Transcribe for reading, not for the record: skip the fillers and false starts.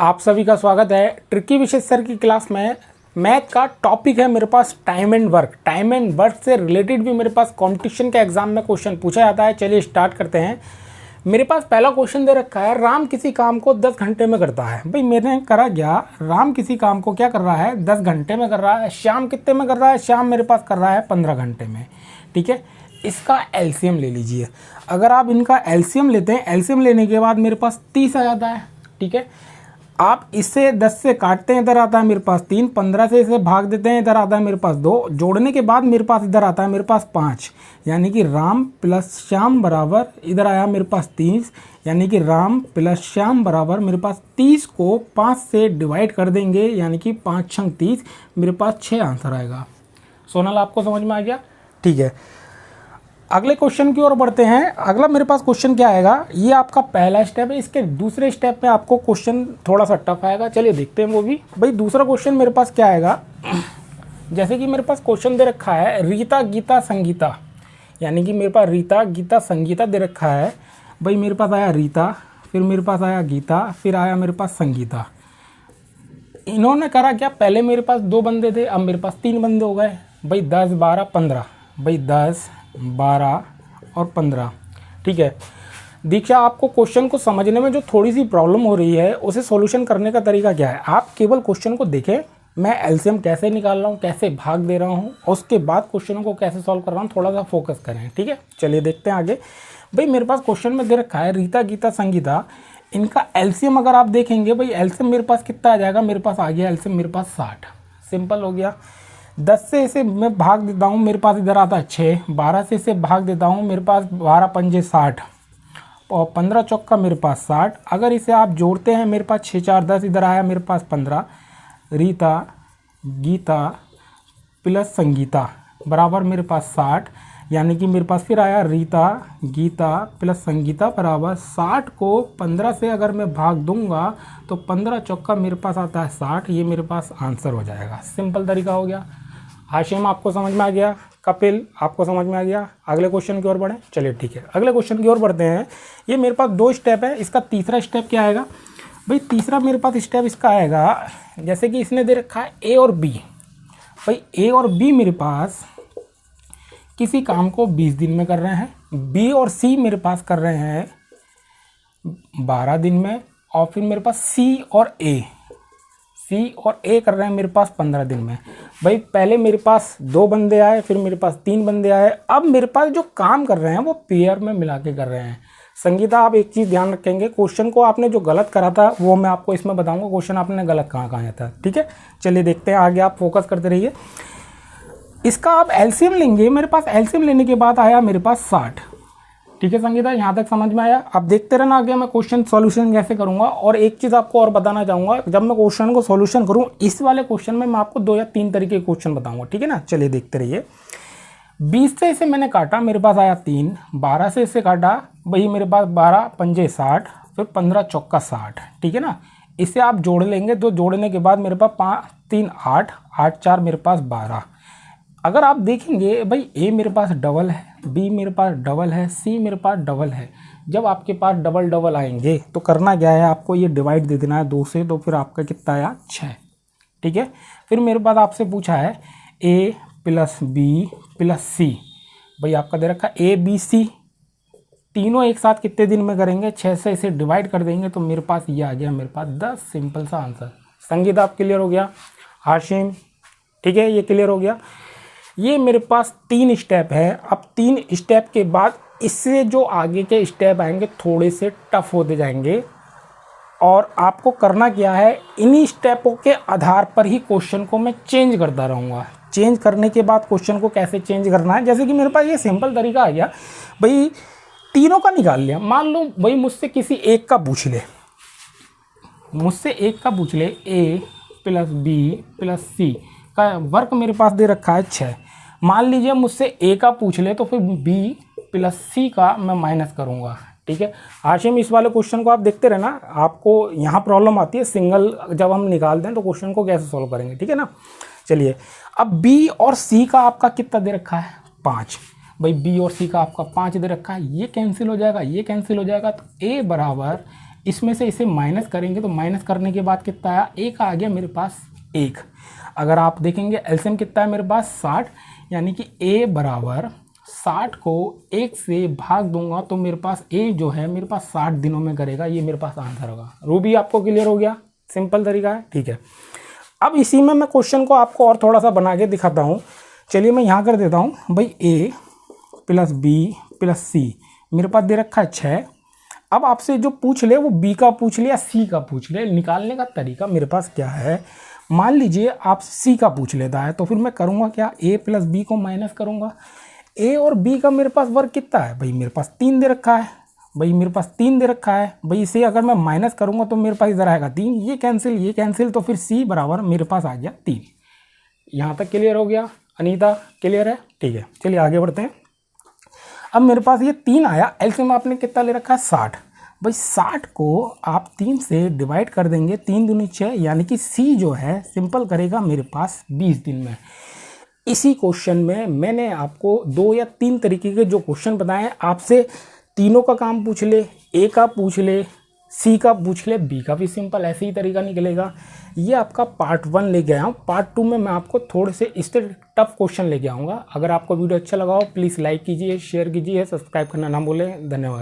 आप सभी का स्वागत है ट्रिकी विशेष सर की क्लास में। मैथ का टॉपिक है मेरे पास time and work. Time and work से रिलेटेड भी मेरे पास कंपटीशन के एग्जाम में क्वेश्चन पूछा जाता है। चलिए स्टार्ट करते हैं। मेरे पास पहला क्वेश्चन दे रखा है, राम किसी काम को 10 घंटे में करता है। भाई मैंने करा क्या, राम किसी काम को क्या कर रहा है, 10 घंटे में कर रहा है। श्याम कितने में कर रहा है, श्याम मेरे पास कर रहा है 15 घंटे में। ठीक है, इसका एलसीएम ले लीजिए। अगर आप इनका एलसीएम लेते हैं, एलसीएम लेने के बाद मेरे पास 30 आ जाता है। ठीक है, आप इसे 10 से काटते हैं, इधर आता है मेरे पास 3, 15 से इसे भाग देते हैं, इधर आता है मेरे पास 2, जोड़ने के बाद मेरे पास इधर आता है मेरे पास 5, यानी कि राम प्लस श्याम बराबर, इधर आया मेरे पास 30, यानी कि राम प्लस श्याम बराबर मेरे पास 30 को 5 से डिवाइड कर देंगे, यानी कि 5 छंग 30, मेरे पास 6 आंसर आएगा। सोनल आपको समझ में आ गया? ठीक है, अगले क्वेश्चन की ओर बढ़ते हैं। अगला मेरे पास क्वेश्चन क्या आएगा, ये आपका पहला स्टेप है। इसके दूसरे स्टेप में आपको क्वेश्चन थोड़ा सा टफ आएगा। चलिए देखते हैं वो भी। भाई दूसरा क्वेश्चन मेरे पास क्या आएगा, जैसे कि मेरे पास क्वेश्चन दे रखा है रीता गीता संगीता, यानी कि मेरे पास रीता गीता संगीता दे रखा है। भाई मेरे पास आया रीता, फिर मेरे पास आया गीता, फिर आया मेरे पास संगीता। इन्होंने करा क्या, पहले मेरे पास 2 बंदे थे, अब मेरे पास 3 बंदे हो गए। भाई 10 12 15, भाई 10 12 और 15। ठीक है दीक्षा, आपको क्वेश्चन को समझने में जो थोड़ी सी प्रॉब्लम हो रही है, उसे सॉल्यूशन करने का तरीका क्या है, आप केवल क्वेश्चन को देखें, मैं एलसीएम कैसे निकाल रहा हूँ, कैसे भाग दे रहा हूँ, और उसके बाद क्वेश्चनों को कैसे सॉल्व कर रहा हूँ, थोड़ा सा फोकस करें। ठीक है, चलिए देखते हैं आगे। भाई मेरे पास क्वेश्चन में दे रखा है रीता गीता संगीता, इनका एलसीएम अगर आप देखेंगे, भाई एलसीएम मेरे पास कितना आ जाएगा, मेरे पास आ गया एलसीएम मेरे पास 60। सिंपल हो गया। 10 से इसे मैं भाग देता हूँ, मेरे पास इधर आता है 6, 12 से इसे भाग देता हूँ, मेरे पास 12 पंजे 60 और 15 चौका मेरे पास 60। अगर इसे आप जोड़ते हैं, मेरे पास 6 4 10, इधर आया मेरे पास 15। रीता गीता प्लस संगीता बराबर मेरे पास 60, यानी कि मेरे पास फिर आया रीता गीता प्लस संगीता बराबर 60 को 15 से अगर मैं भाग दूंगा तो 15 चौका मेरे पास आता है 60, ये मेरे पास आंसर हो जाएगा। सिंपल तरीका हो गया। हाशिम आपको समझ में आ गया, कपिल आपको समझ में आ गया। अगले क्वेश्चन की ओर बढ़ें। चलिए ठीक है, अगले क्वेश्चन की ओर बढ़ते हैं। ये मेरे पास 2 स्टेप है, इसका तीसरा स्टेप क्या आएगा, भाई तीसरा मेरे पास स्टेप इसका आएगा, जैसे कि इसने दे रखा है ए और बी। भाई ए और बी मेरे पास किसी काम को 20 दिन में कर रहे हैं, बी और सी मेरे पास कर रहे हैं 12 दिन में, और फिर मेरे पास सी और ए कर रहे हैं मेरे पास 15 दिन में। भाई पहले मेरे पास 2 बंदे आए, फिर मेरे पास 3 बंदे आए, अब मेरे पास जो काम कर रहे हैं वो पेयर में मिला के कर रहे हैं। संगीता आप एक चीज़ ध्यान रखेंगे, क्वेश्चन को आपने जो गलत करा था वो मैं आपको इसमें बताऊंगा, क्वेश्चन आपने गलत कहाँ आया था। ठीक है, चलिए देखते हैं आगे, आप फोकस करते रहिए। इसका आप एलसीएम लेंगे, मेरे पास एलसीएम लेने के बाद आया मेरे पास 60। ठीक है संगीता, यहाँ तक समझ में आया? अब देखते रहना आगे मैं क्वेश्चन सॉल्यूशन कैसे करूँगा। और एक चीज़ आपको और बताना चाहूँगा, जब मैं क्वेश्चन को सॉल्यूशन करूँ, इस वाले क्वेश्चन में मैं आपको 2 या 3 तरीके के क्वेश्चन बताऊँगा। ठीक है ना, चलिए देखते रहिए। 20 से इसे मैंने काटा, मेरे पास आया 3, 12 से इसे काटा, वही मेरे पास 12 पंजे 60, फिर 15 चौका 60। ठीक है ना, इसे आप जोड़ लेंगे, तो जोड़ने के बाद मेरे पास 5 3 8 8 4 मेरे पास 12। अगर आप देखेंगे भाई ए मेरे पास डबल है, बी मेरे पास डबल है, सी मेरे पास डबल है। जब आपके पास डबल डबल आएंगे तो करना क्या है, आपको ये डिवाइड दे देना है 2 से, तो फिर आपका कितना आया 6। ठीक है, फिर मेरे पास आपसे पूछा है ए प्लस बी प्लस सी। भाई आपका दे रखा ए बी सी, तीनों एक साथ कितने दिन में करेंगे, 6 से इसे डिवाइड कर देंगे, तो मेरे पास ये आ गया मेरे पास 10। सिंपल सा आंसर। संगीत आप क्लियर हो गया? हाशिम ठीक है, ये क्लियर हो गया। ये मेरे पास 3 स्टेप है। अब 3 स्टेप के बाद इससे जो आगे के स्टेप आएंगे थोड़े से टफ होते जाएंगे, और आपको करना क्या है, इन्हीं स्टेपों के आधार पर ही क्वेश्चन को मैं चेंज करता रहूँगा। चेंज करने के बाद क्वेश्चन को कैसे चेंज करना है, जैसे कि मेरे पास ये सिंपल तरीका आ गया, भाई तीनों का निकाल लिया। मान लो भाई मुझसे किसी एक का पूछ ले, ए प्लस बी प्लस सी का वर्क मेरे पास दे रखा है 6। मान लीजिए मुझसे ए का पूछ ले, तो फिर बी प्लस सी का मैं माइनस करूँगा। ठीक है हाशिम, इस वाले क्वेश्चन को आप देखते रहना, आपको यहाँ प्रॉब्लम आती है सिंगल जब हम निकालते हैं तो क्वेश्चन को कैसे सॉल्व करेंगे। ठीक है ना, चलिए अब बी और सी का आपका कितना दे रखा है 5। भाई बी और सी का आपका 5 दे रखा है, ये कैंसिल हो जाएगा, ये कैंसिल हो जाएगा, तो ए बराबर इसमें से इसे माइनस करेंगे तो माइनस करने के बाद कितना आया, एक आ गया मेरे पास 1। अगर आप देखेंगे एलसीएम कितना है मेरे पास 60, यानी कि a बराबर 60 को 1 से भाग दूंगा तो मेरे पास a जो है मेरे पास 60 दिनों में करेगा, ये मेरे पास आंसर होगा। रूबी आपको क्लियर हो गया, सिंपल तरीका है, ठीक है। अब इसी में मैं क्वेश्चन को आपको और थोड़ा सा बना के दिखाता हूँ। चलिए मैं यहाँ कर देता हूँ भाई, a प्लस बी प्लस सी मेरे पास दे रखा है 6। अब आपसे जो पूछ ले वो b का पूछ ले या c का पूछ ले, निकालने का तरीका मेरे पास क्या है, मान लीजिए आप c का पूछ लेता है तो फिर मैं करूँगा क्या, a प्लस बी को माइनस करूँगा। a और b का मेरे पास वर्ग कितना है भाई, मेरे पास 3 दे रखा है भाई, मेरे पास 3 दे रखा है भाई। इसे अगर मैं माइनस करूँगा तो मेरे पास इधर आएगा 3, ये कैंसिल, तो फिर c बराबर मेरे पास आ गया 3। यहाँ तक क्लियर हो गया, अनीता क्लियर है, ठीक है। चलिए आगे बढ़ते हैं। अब मेरे पास ये 3 आया, एलसीएम आपने कितना ले रखा है 60 भाई। 60 को आप 3 से डिवाइड कर देंगे, 3 दूनी 6, यानी कि c जो है सिंपल करेगा मेरे पास 20 दिन में। इसी क्वेश्चन में मैंने आपको 2 या 3 तरीके के जो क्वेश्चन बताए हैं, आपसे तीनों का काम पूछ ले, a का पूछ ले, c का पूछ ले, b का भी सिंपल ऐसे ही तरीका निकलेगा। ये आपका पार्ट 1 लेके आया हूँ। पार्ट 2 में मैं आपको थोड़े से इससे टफ क्वेश्चन लेके आऊँगा। अगर आपको वीडियो अच्छा लगा हो प्लीज़ लाइक कीजिए, शेयर कीजिए, सब्सक्राइब करना ना भूलें। धन्यवाद।